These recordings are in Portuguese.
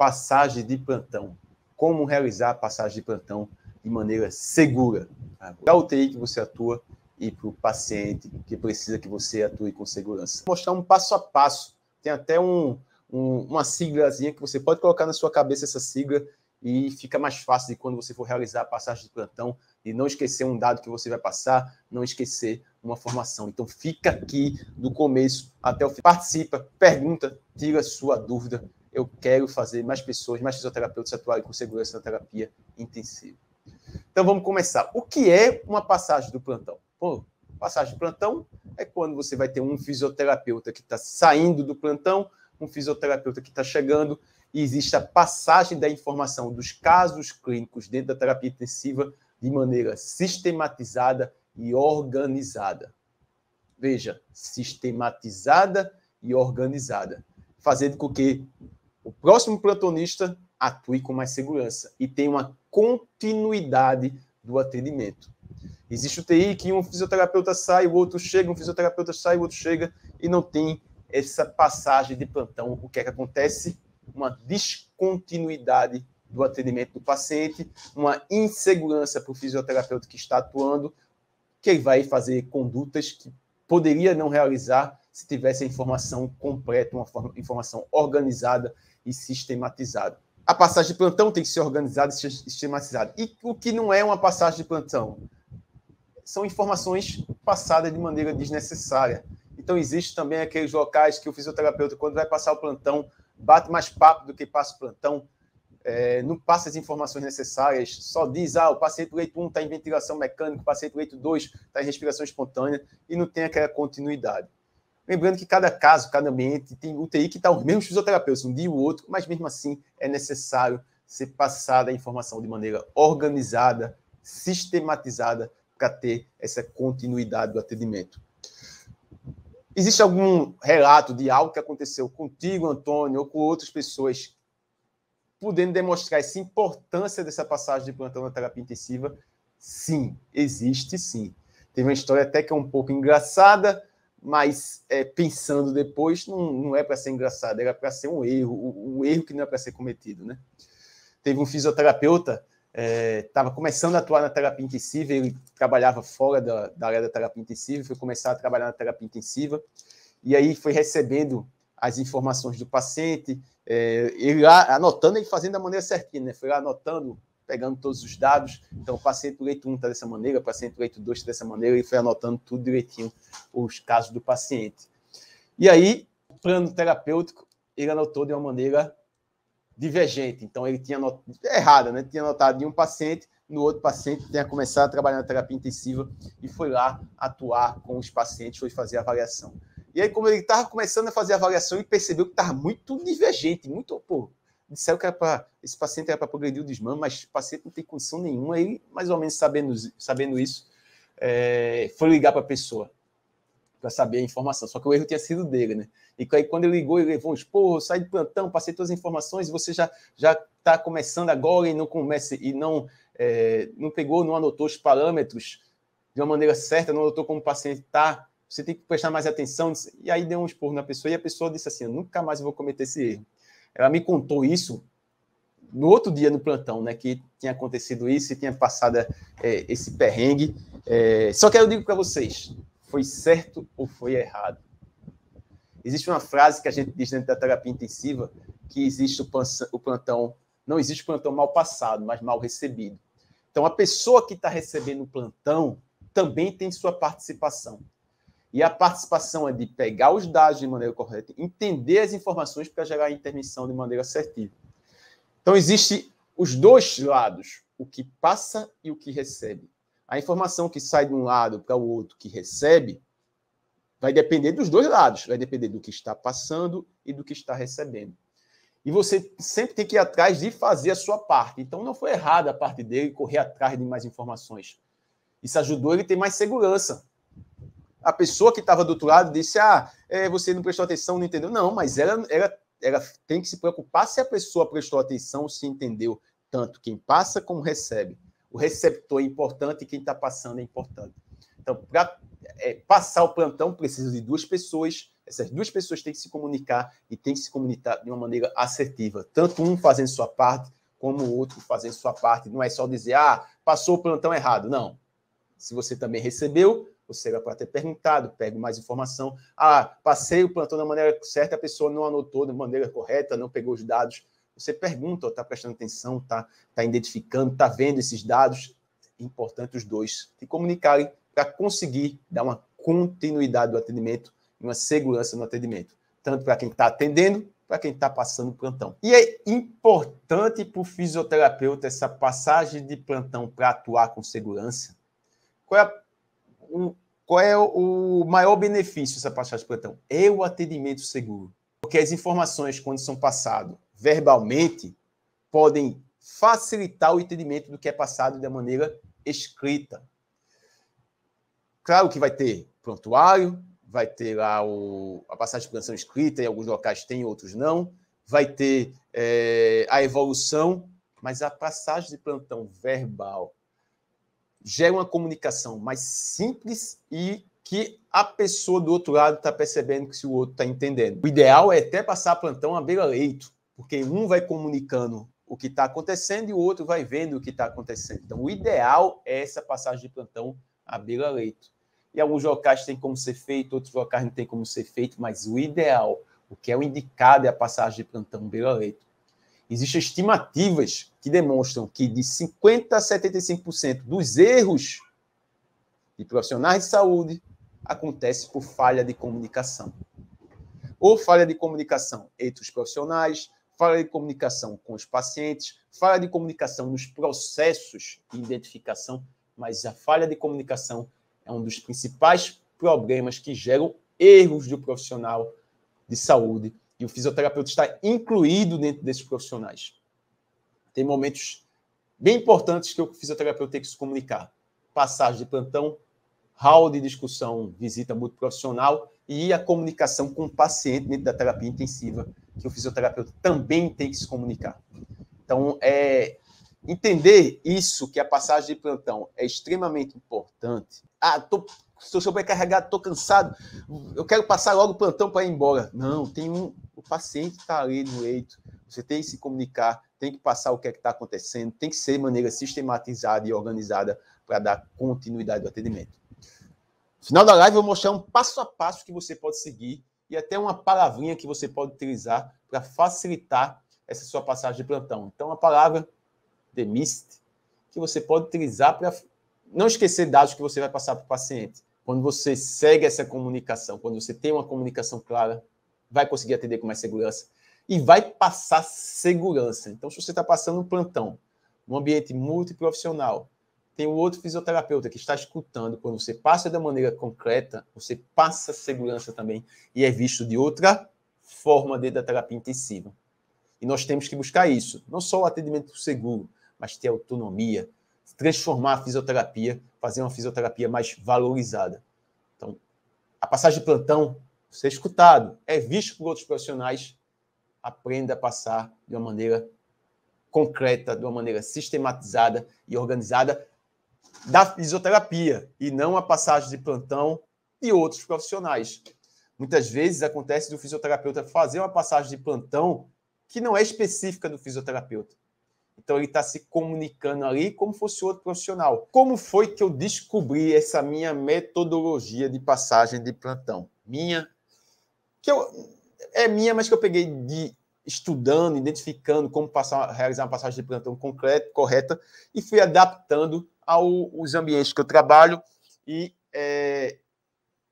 passagem de plantão. Como realizar a passagem de plantão de maneira segura. Da UTI que você atua e para o paciente que precisa que você atue com segurança. Vou mostrar um passo a passo. Tem até uma siglazinha que você pode colocar na sua cabeça essa sigla e fica mais fácil de quando você for realizar a passagem de plantão e não esquecer um dado que você vai passar, não esquecer uma formação. Então fica aqui do começo até o fim. Participa, pergunta, tira sua dúvida. Eu quero fazer mais pessoas, mais fisioterapeutas atuarem com segurança na terapia intensiva. Então vamos começar. O que é uma passagem do plantão? Pô, passagem de plantão é quando você vai ter um fisioterapeuta que está saindo do plantão, um fisioterapeuta que está chegando, e existe a passagem da informação dos casos clínicos dentro da terapia intensiva de maneira sistematizada e organizada. Veja, sistematizada e organizada, fazendo com que o próximo plantonista atue com mais segurança e tenha uma continuidade do atendimento. Existe o TI que um fisioterapeuta sai, o outro chega, um fisioterapeuta sai, o outro chega, e não tem essa passagem de plantão. O que é que acontece? Uma descontinuidade do atendimento do paciente, uma insegurança para o fisioterapeuta que está atuando, que ele vai fazer condutas que poderia não realizar se tivesse a informação completa, uma informação organizada e sistematizada. A passagem de plantão tem que ser organizada e sistematizada. E o que não é uma passagem de plantão? São informações passadas de maneira desnecessária. Então, existe também aqueles locais que o fisioterapeuta, quando vai passar o plantão, bate mais papo do que passa o plantão, não passa as informações necessárias, só diz, o paciente leito 1 está em ventilação mecânica, o paciente leito 2 está em respiração espontânea, e não tem aquela continuidade. Lembrando que cada caso, cada ambiente, tem UTI que está os mesmos fisioterapeutas, um dia e o outro, mas mesmo assim é necessário ser passada a informação de maneira organizada, sistematizada, para ter essa continuidade do atendimento. Existe algum relato de algo que aconteceu contigo, Antônio, ou com outras pessoas, podendo demonstrar essa importância dessa passagem de plantão na terapia intensiva? Sim, existe sim. Teve uma história até que é um pouco engraçada, mas pensando depois, não é para ser engraçado, era para ser um erro que não é para ser cometido, né? Teve um fisioterapeuta, estava começando a atuar na terapia intensiva, ele trabalhava fora da área da terapia intensiva, foi começar a trabalhar na terapia intensiva, e aí foi recebendo as informações do paciente, ele lá anotando e fazendo da maneira certinha, né? Foi lá anotando, pegando todos os dados. Então, o paciente do leito 1 está dessa maneira, o paciente do leito 2 está dessa maneira, e foi anotando tudo direitinho, os casos do paciente. E aí, o plano terapêutico, ele anotou de uma maneira divergente. Então, ele tinha anotado, errada, né? Tinha anotado de um paciente, no outro paciente tinha começado a trabalhar na terapia intensiva e foi lá atuar com os pacientes, foi fazer a avaliação. E aí, como ele estava começando a fazer a avaliação, ele percebeu que estava muito divergente, disseram que esse paciente era para progredir o desmame, mas o paciente não tem condição nenhuma. Aí, mais ou menos sabendo isso, foi ligar para a pessoa para saber a informação. Só que o erro tinha sido dele, né? E aí, quando ele ligou, ele levou um esporro, saí de plantão, passei todas as informações, e você já está começando agora e não pegou, não anotou os parâmetros de uma maneira certa, não anotou como o paciente está. Você tem que prestar mais atenção. E aí deu um esporro na pessoa, e a pessoa disse assim: eu nunca mais vou cometer esse erro. Ela me contou isso no outro dia no plantão, né, que tinha acontecido isso e tinha passado esse perrengue. Só que eu digo para vocês, foi certo ou foi errado? Existe uma frase que a gente diz dentro da terapia intensiva, que existe o plantão, não existe o plantão mal passado, mas mal recebido. Então, a pessoa que está recebendo o plantão também tem sua participação. E a participação é de pegar os dados de maneira correta, entender as informações para gerar a intervenção de maneira assertiva. Então, existem os dois lados, o que passa e o que recebe. A informação que sai de um lado para o outro que recebe vai depender dos dois lados, vai depender do que está passando e do que está recebendo. E você sempre tem que ir atrás de fazer a sua parte. Então, não foi errado a parte dele correr atrás de mais informações. Isso ajudou ele a ter mais segurança. A pessoa que estava do outro lado disse, você não prestou atenção, não entendeu. Não, mas ela tem que se preocupar se a pessoa prestou atenção, se entendeu tanto quem passa como recebe. O receptor é importante e quem está passando é importante. Então, para passar o plantão, precisa de duas pessoas. Essas duas pessoas têm que se comunicar e têm que se comunicar de uma maneira assertiva. Tanto um fazendo sua parte, como o outro fazendo sua parte. Não é só dizer, passou o plantão errado. Não. Se você também recebeu, você era para ter perguntado, pegue mais informação. Passei o plantão da maneira certa, a pessoa não anotou da maneira correta, não pegou os dados. Você pergunta, está prestando atenção, está identificando, está vendo esses dados. É importante os dois se comunicarem para conseguir dar uma continuidade do atendimento e uma segurança no atendimento, tanto para quem está atendendo, para quem está passando o plantão. E é importante para o fisioterapeuta essa passagem de plantão para atuar com segurança. Qual é o maior benefício dessa passagem de plantão? É o atendimento seguro. Porque as informações, quando são passadas verbalmente, podem facilitar o entendimento do que é passado de maneira escrita. Claro que vai ter prontuário, vai ter lá a passagem de plantão escrita, em alguns locais tem, outros não. Vai ter a evolução, mas a passagem de plantão verbal gera uma comunicação mais simples e que a pessoa do outro lado está percebendo que se o outro está entendendo. O ideal é até passar plantão à beira-leito, porque um vai comunicando o que está acontecendo e o outro vai vendo o que está acontecendo. Então, o ideal é essa passagem de plantão à beira-leito. E alguns locais tem como ser feito, outros locais não tem como ser feito, mas o ideal, o que é o indicado é a passagem de plantão beira-leito. Existem estimativas que demonstram que de 50% a 75% dos erros de profissionais de saúde acontece por falha de comunicação. Ou falha de comunicação entre os profissionais, falha de comunicação com os pacientes, falha de comunicação nos processos de identificação, mas a falha de comunicação é um dos principais problemas que geram erros do profissional de saúde. E o fisioterapeuta está incluído dentro desses profissionais. Tem momentos bem importantes que o fisioterapeuta tem que se comunicar. Passagem de plantão, hall de discussão, visita multiprofissional e a comunicação com o paciente dentro da terapia intensiva, que o fisioterapeuta também tem que se comunicar. Então, entender isso, que a passagem de plantão é extremamente importante. Estou sobrecarregado, estou cansado, eu quero passar logo o plantão para ir embora. Não, o paciente está ali no leito, você tem que se comunicar, tem que passar o que é que está acontecendo, tem que ser de maneira sistematizada e organizada para dar continuidade ao atendimento. No final da live, eu vou mostrar um passo a passo que você pode seguir e até uma palavrinha que você pode utilizar para facilitar essa sua passagem de plantão. Então, a palavra DMIST, que você pode utilizar para não esquecer dados que você vai passar para o paciente. Quando você segue essa comunicação, quando você tem uma comunicação clara, vai conseguir atender com mais segurança e vai passar segurança. Então, se você está passando um plantão num ambiente multiprofissional, tem um outro fisioterapeuta que está escutando, quando você passa da maneira concreta, você passa segurança também e é visto de outra forma dentro da terapia intensiva. E nós temos que buscar isso, não só o atendimento seguro, mas ter autonomia, transformar a fisioterapia, fazer uma fisioterapia mais valorizada. Então, a passagem de plantão, ser escutado, é visto por outros profissionais, aprenda a passar de uma maneira concreta, de uma maneira sistematizada e organizada da fisioterapia, e não a passagem de plantão de outros profissionais. Muitas vezes acontece do fisioterapeuta fazer uma passagem de plantão que não é específica do fisioterapeuta. Então, ele está se comunicando ali como fosse outro profissional. Como foi que eu descobri essa minha metodologia de passagem de plantão? É minha, mas que eu peguei estudando, identificando como realizar uma passagem de plantão correta e fui adaptando aos ambientes que eu trabalho e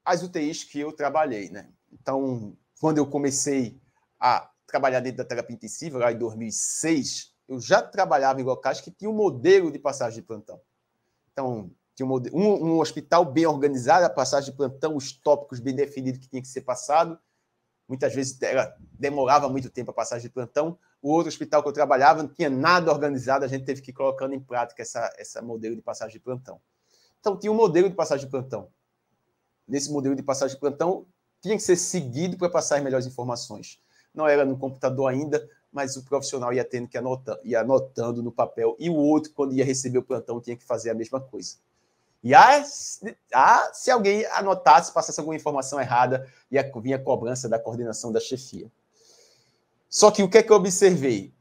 as UTIs que eu trabalhei, né? Então, quando eu comecei a trabalhar dentro da terapia intensiva, lá em 2006, eu já trabalhava em locais que tinham um modelo de passagem de plantão. Então, tinha um hospital bem organizado, a passagem de plantão, os tópicos bem definidos que tinha que ser passado. Muitas vezes demorava muito tempo a passagem de plantão. O outro hospital que eu trabalhava não tinha nada organizado, a gente teve que ir colocando em prática essa modelo de passagem de plantão. Então, tinha um modelo de passagem de plantão. Nesse modelo de passagem de plantão, tinha que ser seguido para passar as melhores informações. Não era no computador ainda, mas o profissional ia tendo que ir anotando no papel, e o outro, quando ia receber o plantão, tinha que fazer a mesma coisa. E se alguém anotasse, passasse alguma informação errada, ia vir a cobrança da coordenação da chefia. Só que o que é que eu observei?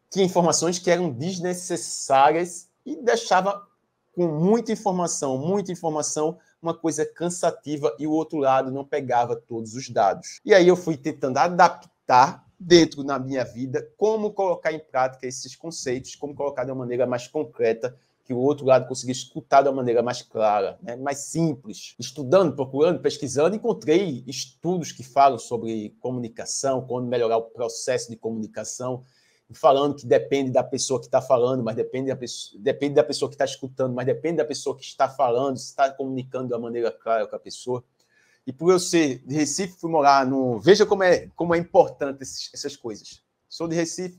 Tinha informações que eram desnecessárias e deixava com muita informação, uma coisa cansativa, e o outro lado não pegava todos os dados. E aí eu fui tentando adaptar dentro da minha vida como colocar em prática esses conceitos, como colocar de uma maneira mais concreta, que o outro lado conseguia escutar de uma maneira mais clara, né? Mais simples. Estudando, procurando, pesquisando, encontrei estudos que falam sobre comunicação, como melhorar o processo de comunicação, falando que depende da pessoa que está falando, mas depende da pessoa que está escutando, mas depende da pessoa que está falando, se está comunicando de uma maneira clara com a pessoa. E por eu ser de Recife, fui morar no... Veja como é importante essas coisas. Sou de Recife,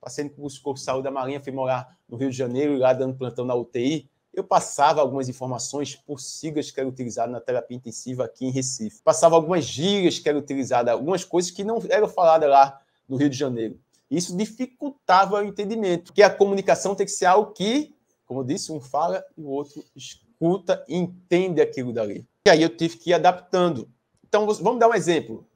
passei no curso de saúde da Marinha, fui morar no Rio de Janeiro, lá dando plantão na UTI. Eu passava algumas informações por siglas que eram utilizadas na terapia intensiva aqui em Recife. Passava algumas gírias que eram utilizadas, algumas coisas que não eram faladas lá no Rio de Janeiro. Isso dificultava o entendimento, porque a comunicação tem que ser algo que, como eu disse, um fala e o outro escuta e entende aquilo dali. E aí eu tive que ir adaptando. Então, vamos dar um exemplo.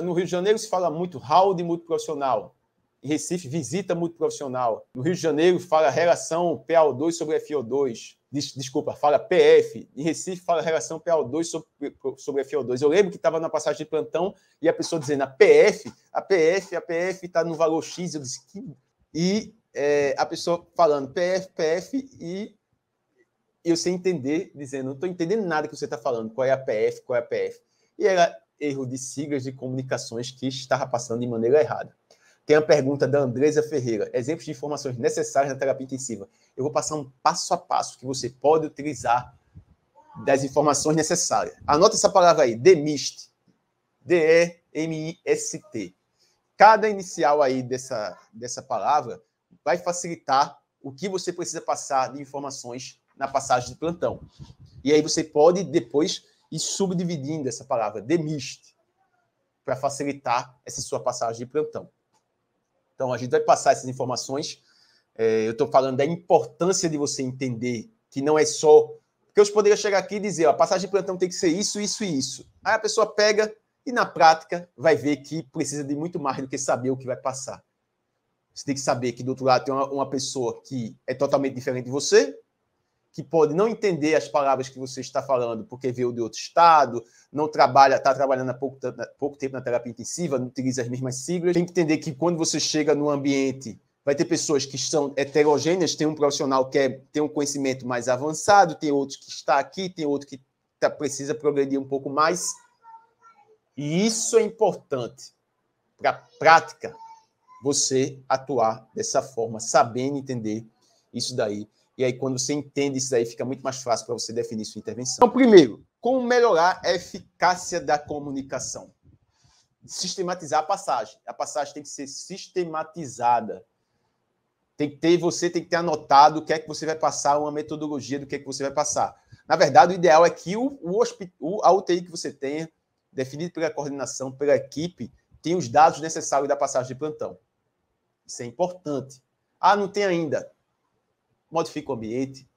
No Rio de Janeiro se fala muito round multiprofissional. Em Recife, visita multiprofissional. No Rio de Janeiro fala relação PaO2 sobre FiO2. Desculpa, fala PF. Em Recife fala relação PaO2 sobre FiO2. Eu lembro que estava na passagem de plantão e a pessoa dizendo a PF está no valor X. Eu disse que... E a pessoa falando PF, e eu sem entender, dizendo, não estou entendendo nada que você está falando, qual é a PF. E era erro de siglas de comunicações que estava passando de maneira errada. Tem a pergunta da Andresa Ferreira. Exemplos de informações necessárias na terapia intensiva. Eu vou passar um passo a passo que você pode utilizar das informações necessárias. Anota essa palavra aí, DEMIST. D-E-M-I-S-T. Cada inicial aí dessa palavra vai facilitar o que você precisa passar de informações na passagem de plantão. E aí você pode depois ir subdividindo essa palavra, DEMIST, para facilitar essa sua passagem de plantão. Então, a gente vai passar essas informações. Eu estou falando da importância de você entender que não é só... Porque eu poderia chegar aqui e dizer, ó, a passagem de plantão tem que ser isso, isso e isso. Aí a pessoa pega e, na prática, vai ver que precisa de muito mais do que saber o que vai passar. Você tem que saber que, do outro lado, tem uma pessoa que é totalmente diferente de você, que pode não entender as palavras que você está falando porque veio de outro estado, não trabalha, está trabalhando há pouco tempo na terapia intensiva, não utiliza as mesmas siglas. Tem que entender que quando você chega no ambiente, vai ter pessoas que são heterogêneas, tem um profissional que tem um conhecimento mais avançado, tem outro que está aqui, tem outro que precisa progredir um pouco mais. E isso é importante para a prática, você atuar dessa forma, sabendo entender isso daí. E aí, quando você entende isso daí, fica muito mais fácil para você definir sua intervenção. Então, primeiro, como melhorar a eficácia da comunicação? Sistematizar a passagem. A passagem tem que ser sistematizada. Você tem que ter anotado o que é que você vai passar, uma metodologia do que é que você vai passar. Na verdade, o ideal é que a UTI que você tenha, definido pela coordenação, pela equipe, tenha os dados necessários da passagem de plantão. Isso é importante. Ah, não tem ainda. Modifica o ambiente,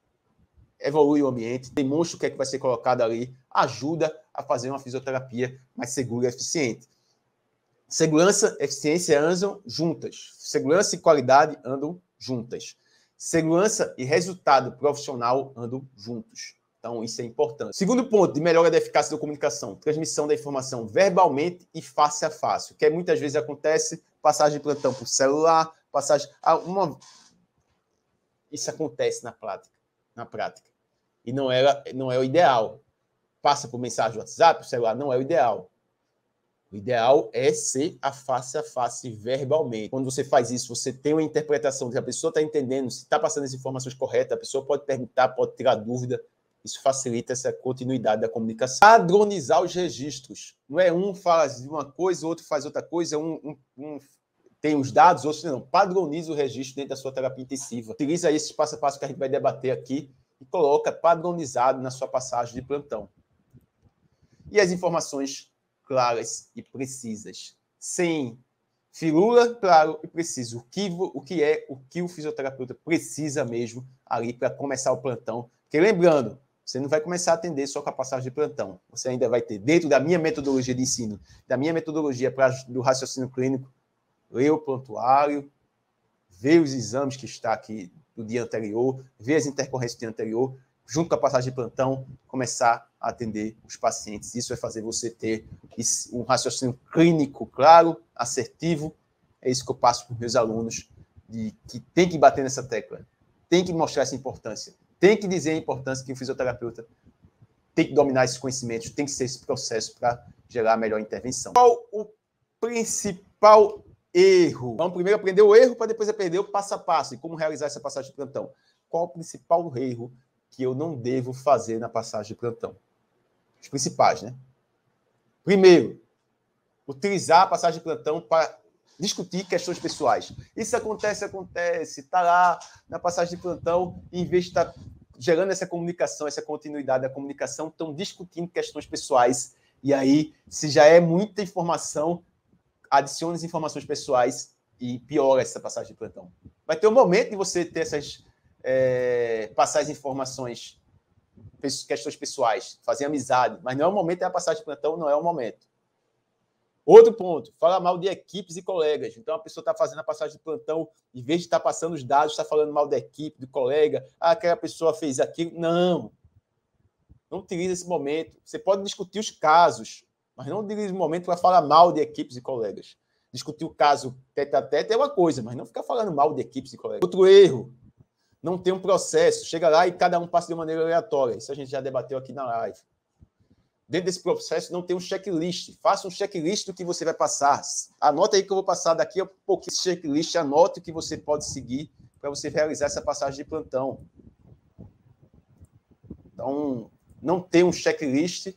evolui o ambiente, demonstra o que é que vai ser colocado ali, ajuda a fazer uma fisioterapia mais segura e eficiente. Segurança e eficiência andam juntas. Segurança e qualidade andam juntas. Segurança e resultado profissional andam juntos. Então, isso é importante. Segundo ponto de melhora da eficácia da comunicação, transmissão da informação verbalmente e face a face. O que muitas vezes acontece, passagem de plantão por celular, passagem... Isso acontece na prática. E não é o ideal. Passa por mensagem do WhatsApp, o celular, não é o ideal. O ideal é ser a face verbalmente. Quando você faz isso, você tem uma interpretação de que a pessoa está entendendo, se está passando as informações corretas, a pessoa pode perguntar, pode tirar dúvida. Isso facilita essa continuidade da comunicação. Padronizar os registros. Não é um faz uma coisa, o outro faz outra coisa, um tem os dados, outros não. Padroniza o registro dentro da sua terapia intensiva. Utiliza esse passo a passo que a gente vai debater aqui e coloca padronizado na sua passagem de plantão. E as informações claras e precisas. Sem firula, claro e preciso. O que o fisioterapeuta precisa mesmo ali para começar o plantão. Porque lembrando, você não vai começar a atender só com a passagem de plantão. Você ainda vai ter, dentro da minha metodologia de ensino, da minha metodologia do raciocínio clínico, ler o prontuário, ver os exames que está aqui do dia anterior, ver as intercorrências do dia anterior, junto com a passagem de plantão, começar a atender os pacientes. Isso vai fazer você ter um raciocínio clínico claro, assertivo. É isso que eu passo para os meus alunos, que tem que bater nessa tecla, tem que mostrar essa importância, tem que dizer a importância que o fisioterapeuta tem que dominar esses conhecimentos, tem que ser esse processo para gerar a melhor intervenção. Qual o principal erro? Vamos primeiro aprender o erro para depois aprender o passo a passo e como realizar essa passagem de plantão. Qual o principal erro que eu não devo fazer na passagem de plantão? Os principais, né? Primeiro, utilizar a passagem de plantão para discutir questões pessoais. Isso acontece, está lá na passagem de plantão, e em vez de estar gerando essa comunicação, essa continuidade da comunicação, estão discutindo questões pessoais. E aí, se já é muita informação, adicione as informações pessoais e piora essa passagem de plantão. Vai ter um momento de você ter essas passar as informações, questões pessoais, fazer amizade, mas não é o momento, é a passagem de plantão, não é o momento. Outro ponto, fala mal de equipes e colegas. Então, a pessoa está fazendo a passagem de plantão, em vez de estar passando os dados, está falando mal da equipe, do colega, aquela pessoa fez aquilo. Não utilize esse momento. Você pode discutir os casos, mas não utilize o momento para falar mal de equipes e colegas. Discutir o caso tete a tete é uma coisa, mas não ficar falando mal de equipes e colegas. Outro erro, não tem um processo. Chega lá e cada um passa de maneira aleatória. Isso a gente já debateu aqui na live. Dentro desse processo não tem um checklist. Faça um checklist do que você vai passar. Anota aí que eu vou passar daqui a pouquinho esse checklist. Anote o que você pode seguir para você realizar essa passagem de plantão. Então, não ter um checklist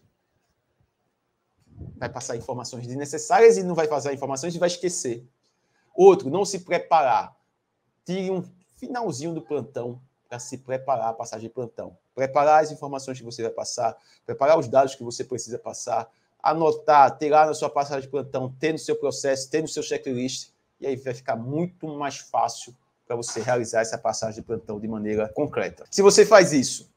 vai passar informações desnecessárias e não vai passar informações e vai esquecer. Outro, não se preparar. Tire um finalzinho do plantão para se preparar a passagem de plantão. Preparar as informações que você vai passar, preparar os dados que você precisa passar, anotar, ter lá na sua passagem de plantão, ter no seu processo, ter no seu checklist, e aí vai ficar muito mais fácil para você realizar essa passagem de plantão de maneira concreta. Se você faz isso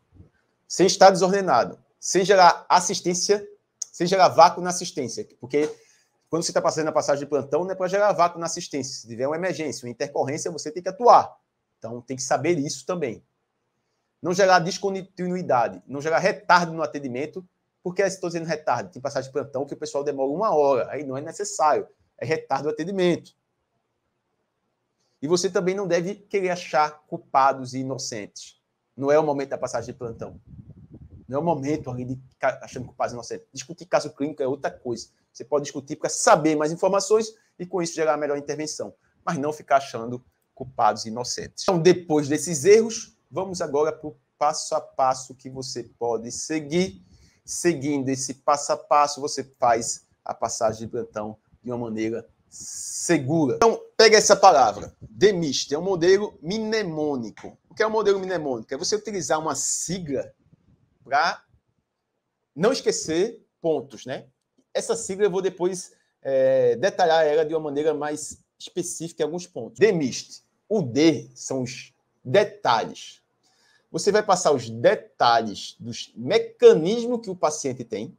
sem estar desordenado, sem gerar assistência, sem gerar vácuo na assistência, porque quando você está passando a passagem de plantão, não é para gerar vácuo na assistência. Se tiver uma emergência, uma intercorrência, você tem que atuar. Então, tem que saber isso também. Não gerar descontinuidade, não gerar retardo no atendimento, porque estou dizendo retardo, tem passagem de plantão que o pessoal demora 1 hora, aí não é necessário, é retardo do atendimento. E você também não deve querer achar culpados e inocentes. Não é o momento da passagem de plantão. Não é o momento ali de ficar achando culpados e inocentes. Discutir caso clínico é outra coisa. Você pode discutir para saber mais informações e com isso gerar a melhor intervenção, mas não ficar achando culpados e inocentes. Então, depois desses erros, vamos agora para o passo a passo que você pode seguir. Seguindo esse passo a passo, você faz a passagem de plantão de uma maneira segura. Então, pega essa palavra, DMIST, é um modelo mnemônico. O que é um modelo mnemônico? É você utilizar uma sigla para não esquecer pontos, né? Essa sigla eu vou depois detalhar ela de uma maneira mais específica em alguns pontos. DMIST. O D são os detalhes. Você vai passar os detalhes dos mecanismos que o paciente tem,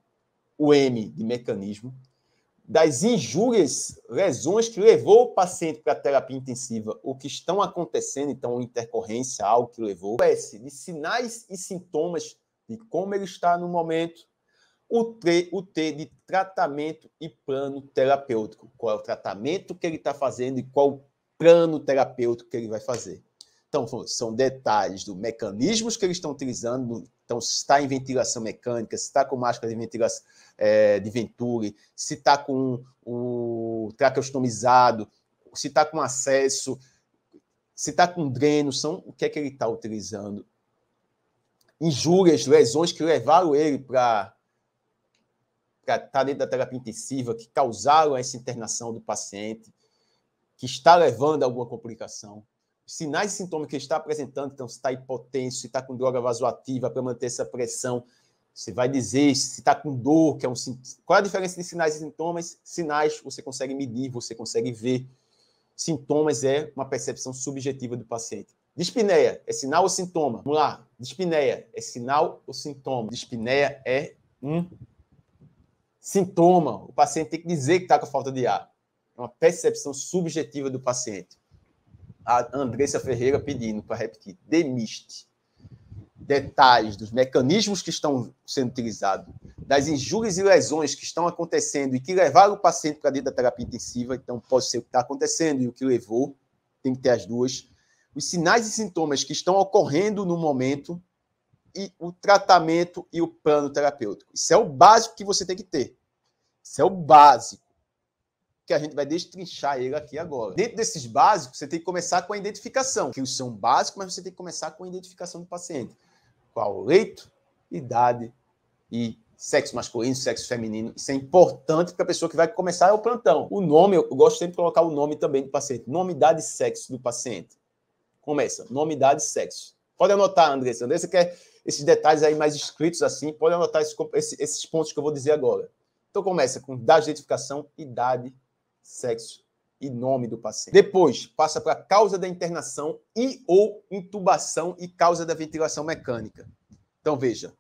o M de mecanismo, das injúrias, lesões que levou o paciente para a terapia intensiva, o que estão acontecendo, então, intercorrência, algo que levou. O S de sinais e sintomas de como ele está no momento. O T de tratamento e plano terapêutico. Qual é o tratamento que ele está fazendo e qual o plano terapêutico que ele vai fazer. Então, são detalhes dos mecanismos que eles estão utilizando. Então, se está em ventilação mecânica, se está com máscara de ventilação de Venturi, se está com o traqueostomizado, se está com acesso, se está com dreno, o que é que ele está utilizando. Injúrias, lesões que levaram ele para estar dentro da terapia intensiva, que causaram essa internação do paciente, que está levando a alguma complicação. Sinais e sintomas que ele está apresentando, então, se está hipotenso, se está com droga vasoativa para manter essa pressão, você vai dizer se está com dor, que é qual é a diferença de sinais e sintomas? Sinais você consegue medir, você consegue ver. Sintomas é uma percepção subjetiva do paciente. Dispneia é sinal ou sintoma? Vamos lá. Dispneia é sinal ou sintoma? Dispneia é um sintoma. O paciente tem que dizer que está com falta de ar. É uma percepção subjetiva do paciente. A Andressa Ferreira pedindo para repetir. DMIST. Detalhes dos mecanismos que estão sendo utilizados, das injúrias e lesões que estão acontecendo e que levaram o paciente para dentro da terapia intensiva. Então, pode ser o que está acontecendo e o que levou. Tem que ter as duas. Os sinais e sintomas que estão ocorrendo no momento e o tratamento e o plano terapêutico. Isso é o básico que você tem que ter. Isso é o básico que a gente vai destrinchar ele aqui agora. Dentro desses básicos, você tem que começar com a identificação, que são básicos, mas você tem que começar com a identificação do paciente. Qual o leito, idade e sexo masculino, sexo feminino. Isso é importante para a pessoa que vai começar o plantão. O nome, eu gosto sempre de colocar o nome também do paciente. Nome, idade e sexo do paciente. Começa. Nome, idade e sexo. Pode anotar, Andressa. Andressa quer esses detalhes aí mais escritos assim. Pode anotar esses pontos que eu vou dizer agora. Então, começa com dados de identificação, idade, sexo e nome do paciente. Depois, passa para a causa da internação e ou intubação e causa da ventilação mecânica. Então, veja.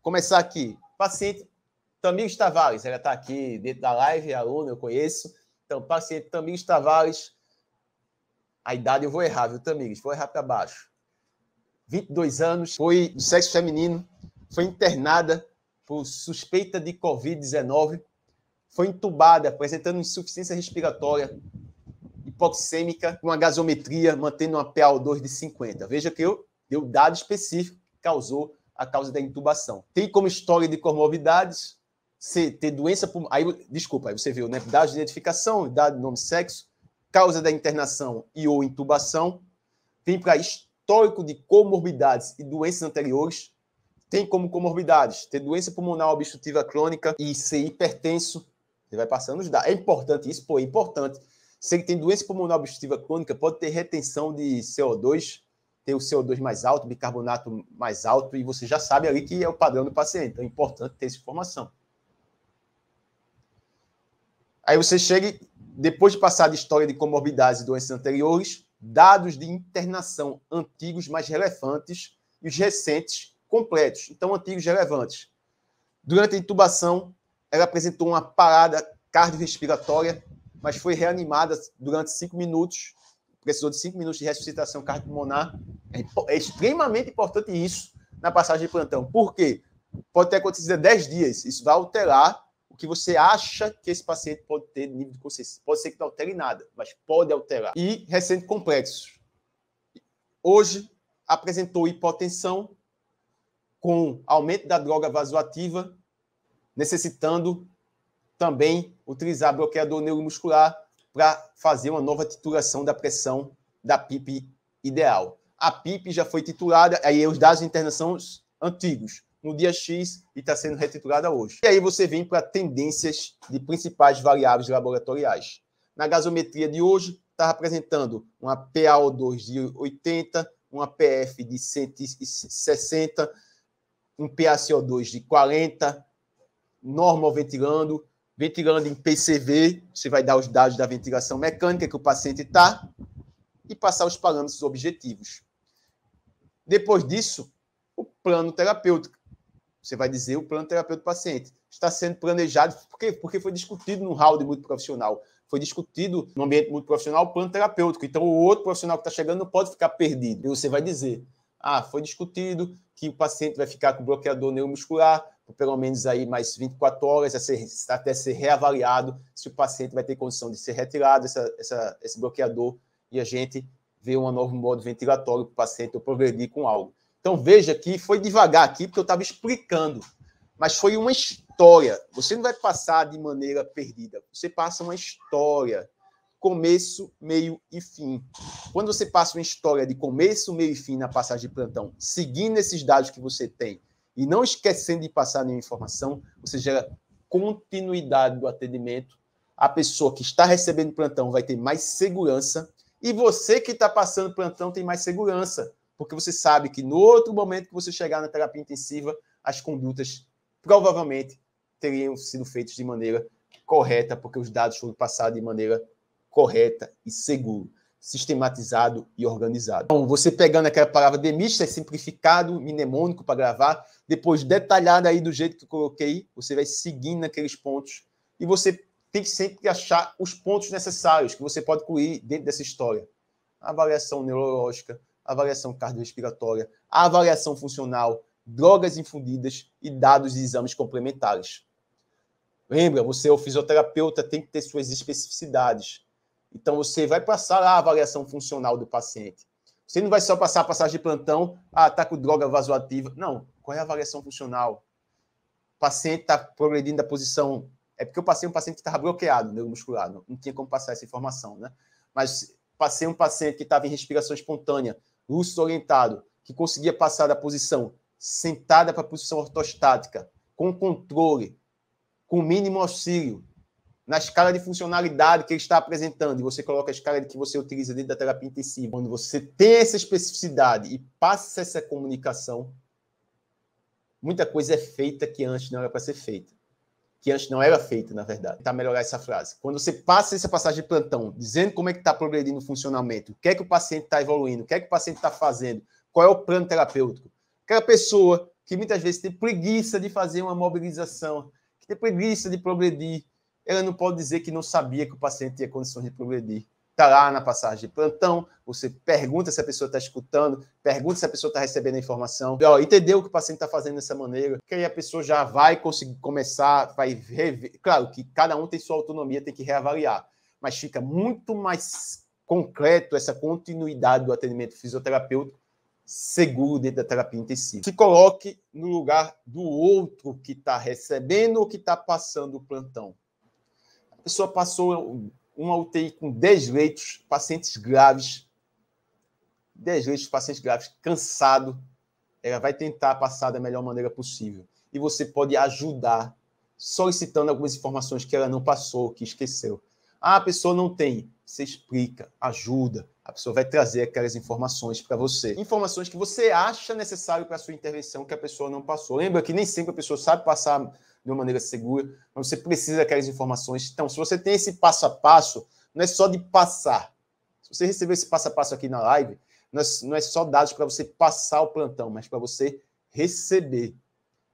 Começar aqui. Paciente Tamires Tavares. Ela está aqui dentro da live, é aluna, eu conheço. Então, paciente Tamires Tavares. A idade eu vou errar, viu, Tamires? Vou errar para baixo. 22 anos, foi do sexo feminino, foi internada por suspeita de Covid-19, foi entubada, apresentando insuficiência respiratória, hipoxêmica, com uma gasometria, mantendo uma PaO2 de 50. Veja que eu dei o dado específico que causou a causa da intubação. Tem como história de comorbidades, ter doença pulmonar. Aí você viu, né? Dados de identificação, idade, nome, sexo, causa da internação e ou intubação. Tem para histórico de comorbidades e doenças anteriores. Tem como comorbidades ter doença pulmonar obstrutiva crônica e ser hipertenso. Você vai passando os dados. É importante isso, pô, é importante. Se ele tem doença pulmonar obstrutiva crônica, pode ter retenção de CO2, ter o CO2 mais alto, bicarbonato mais alto, e você já sabe ali que é o padrão do paciente. Então é importante ter essa informação. Aí você chega, depois de passar de história de comorbidades e doenças anteriores, dados de internação antigos mais relevantes e os recentes completos. Então, antigos relevantes. Durante a intubação, ela apresentou uma parada cardiorrespiratória, mas foi reanimada durante 5 minutos. Precisou de 5 minutos de ressuscitação cardiopulmonar. É extremamente importante isso na passagem de plantão. Por quê? Pode ter acontecido 10 dias. Isso vai alterar o que você acha que esse paciente pode ter nível de consciência. Pode ser que não altere nada, mas pode alterar. E recente complexos. Hoje, apresentou hipotensão com aumento da droga vasoativa, necessitando também utilizar bloqueador neuromuscular para fazer uma nova titulação da pressão da PIP ideal. A PIP já foi titulada, aí os dados de internação antigos, no dia X, e está sendo retitulada hoje. E aí você vem para tendências de principais variáveis laboratoriais. Na gasometria de hoje, está apresentando uma PaO2 de 80, uma PF de 160, um PaCO2 de 40, normal ventilando em PCV, você vai dar os dados da ventilação mecânica que o paciente está e passar os parâmetros objetivos. Depois disso, o plano terapêutico. Você vai dizer o plano terapêutico do paciente. Está sendo planejado, por quê? Porque foi discutido no hall de multiprofissional. Foi discutido no ambiente multiprofissional o plano terapêutico. Então, o outro profissional que está chegando não pode ficar perdido. E você vai dizer, foi discutido que o paciente vai ficar com bloqueador neuromuscular por pelo menos aí mais 24 horas, até ser reavaliado se o paciente vai ter condição de ser retirado esse bloqueador e a gente vê um novo modo ventilatório para o paciente ou progredir com algo. Então, veja que foi devagar aqui, porque eu estava explicando, mas foi uma história. Você não vai passar de maneira perdida, você passa uma história, começo, meio e fim. Quando você passa uma história de começo, meio e fim na passagem de plantão, seguindo esses dados que você tem, e não esquecendo de passar nenhuma informação, você gera continuidade do atendimento. A pessoa que está recebendo plantão vai ter mais segurança e você que está passando plantão tem mais segurança, porque você sabe que no outro momento que você chegar na terapia intensiva, as condutas provavelmente teriam sido feitas de maneira correta, porque os dados foram passados de maneira correta e segura. sistematizado e organizado. Então, você pegando aquela palavra demista, simplificado, mnemônico para gravar, depois detalhado aí do jeito que eu coloquei, você vai seguindo naqueles pontos e você tem que sempre achar os pontos necessários que você pode incluir dentro dessa história. A avaliação neurológica, a avaliação cardiorrespiratória, a avaliação funcional, drogas infundidas e dados de exames complementares. Lembra, você é o fisioterapeuta, tem que ter suas especificidades. Então, você vai passar a avaliação funcional do paciente. Você não vai só passar a passagem de plantão, tá com droga vasoativa. Não, qual é a avaliação funcional? O paciente está progredindo da posição... É porque eu passei um paciente que estava bloqueado, neuromuscular, não tinha como passar essa informação, né? Mas passei um paciente que estava em respiração espontânea, lúcido orientado, que conseguia passar da posição sentada para a posição ortostática, com controle, com mínimo auxílio, na escala de funcionalidade que ele está apresentando, e você coloca a escala que você utiliza dentro da terapia intensiva. Quando você tem essa especificidade e passa essa comunicação, muita coisa é feita que antes não era para ser feita. Que antes não era feita, na verdade. Tentar melhorar essa frase. Quando você passa essa passagem de plantão, dizendo como é que está progredindo o funcionamento, o que é que o paciente está evoluindo, o que é que o paciente está fazendo, qual é o plano terapêutico. Aquela pessoa que muitas vezes tem preguiça de fazer uma mobilização, que tem preguiça de progredir, ela não pode dizer que não sabia que o paciente tinha condições de progredir. Está lá na passagem de plantão, você pergunta se a pessoa está escutando, pergunta se a pessoa está recebendo a informação. Entendeu o que o paciente está fazendo dessa maneira? Que aí a pessoa já vai conseguir começar, vai rever. Claro que cada um tem sua autonomia, tem que reavaliar, mas fica muito mais concreto essa continuidade do atendimento fisioterapêutico seguro dentro da terapia intensiva. Se coloque no lugar do outro que está recebendo ou que está passando o plantão. A pessoa passou uma UTI com 10 leitos, pacientes graves, 10 leitos, pacientes graves, cansado, ela vai tentar passar da melhor maneira possível. E você pode ajudar, solicitando algumas informações que ela não passou, que esqueceu. A pessoa não tem, você explica, ajuda, a pessoa vai trazer aquelas informações para você. Informações que você acha necessário para a sua intervenção que a pessoa não passou. Lembra que nem sempre a pessoa sabe passar de uma maneira segura, mas você precisa daquelas informações. Então, se você tem esse passo a passo, não é só de passar. Se você receber esse passo a passo aqui na live, não é só dados para você passar o plantão, mas para você receber.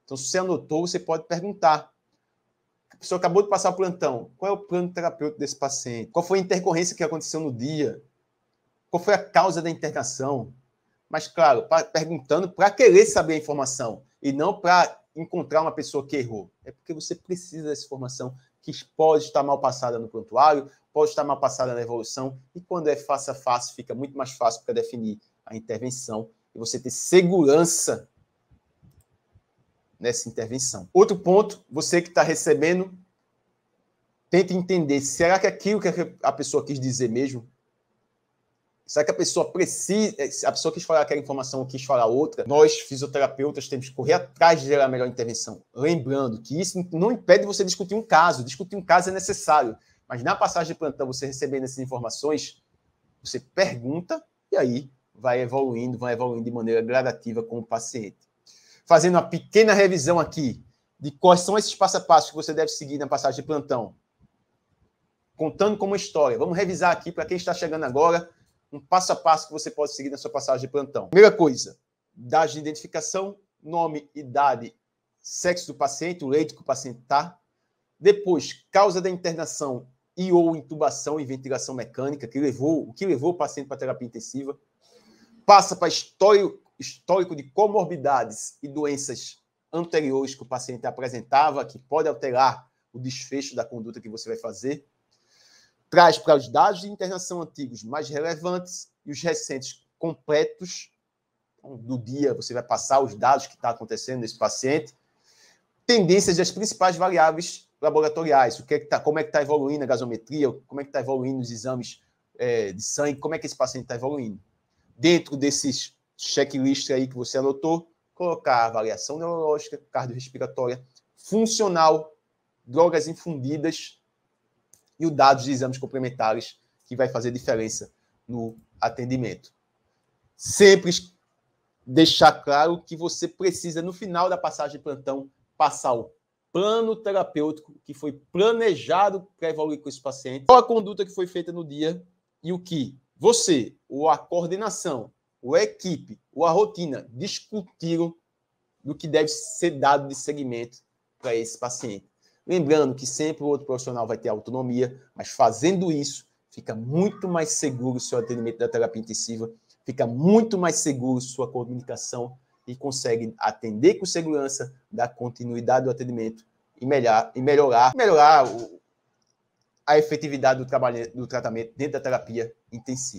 Então, se você anotou, você pode perguntar. A pessoa acabou de passar o plantão. Qual é o plano terapêutico desse paciente? Qual foi a intercorrência que aconteceu no dia? Qual foi a causa da internação? Mas, claro, perguntando para querer saber a informação e não para encontrar uma pessoa que errou. É porque você precisa dessa informação que pode estar mal passada no prontuário, pode estar mal passada na evolução, e quando é face a face, fica muito mais fácil para definir a intervenção e você ter segurança nessa intervenção. Outro ponto, você que está recebendo, tente entender, será que aquilo que a pessoa quis dizer mesmo? Será que a pessoa precisa... A pessoa quis falar aquela informação ou quis falar outra? Nós, fisioterapeutas, temos que correr atrás de gerar a melhor intervenção. Lembrando que isso não impede você discutir um caso. Discutir um caso é necessário. Mas na passagem de plantão, você recebendo essas informações, você pergunta e aí vai evoluindo de maneira gradativa com o paciente. Fazendo uma pequena revisão aqui de quais são esses passo a passo que você deve seguir na passagem de plantão. Contando como história. Vamos revisar aqui para quem está chegando agora, um passo a passo que você pode seguir na sua passagem de plantão. Primeira coisa, dados de identificação, nome, idade, sexo do paciente, o leito que o paciente está. Depois, causa da internação e ou intubação e ventilação mecânica, o que levou o paciente para a terapia intensiva. Passa para histórico de comorbidades e doenças anteriores que o paciente apresentava, que pode alterar o desfecho da conduta que você vai fazer. Traz para os dados de internação antigos mais relevantes e os recentes completos. Então, do dia, você vai passar os dados que está acontecendo nesse paciente. Tendências das principais variáveis laboratoriais. Como é que está evoluindo a gasometria, como é que está evoluindo os exames de sangue, como é que esse paciente está evoluindo. Dentro desses checklists aí que você anotou, colocar a avaliação neurológica, cardiorrespiratória, funcional, drogas infundidas, e o dados de exames complementares, que vai fazer diferença no atendimento. Sempre deixar claro que você precisa, no final da passagem de plantão, passar o plano terapêutico que foi planejado para evoluir com esse paciente, qual a conduta que foi feita no dia e o que você, ou a coordenação, ou a equipe, ou a rotina discutiram do que deve ser dado de segmento para esse paciente. Lembrando que sempre o outro profissional vai ter autonomia, mas fazendo isso, fica muito mais seguro o seu atendimento da terapia intensiva, fica muito mais seguro sua comunicação e consegue atender com segurança, dar continuidade ao atendimento e melhorar a efetividade do tratamento dentro da terapia intensiva.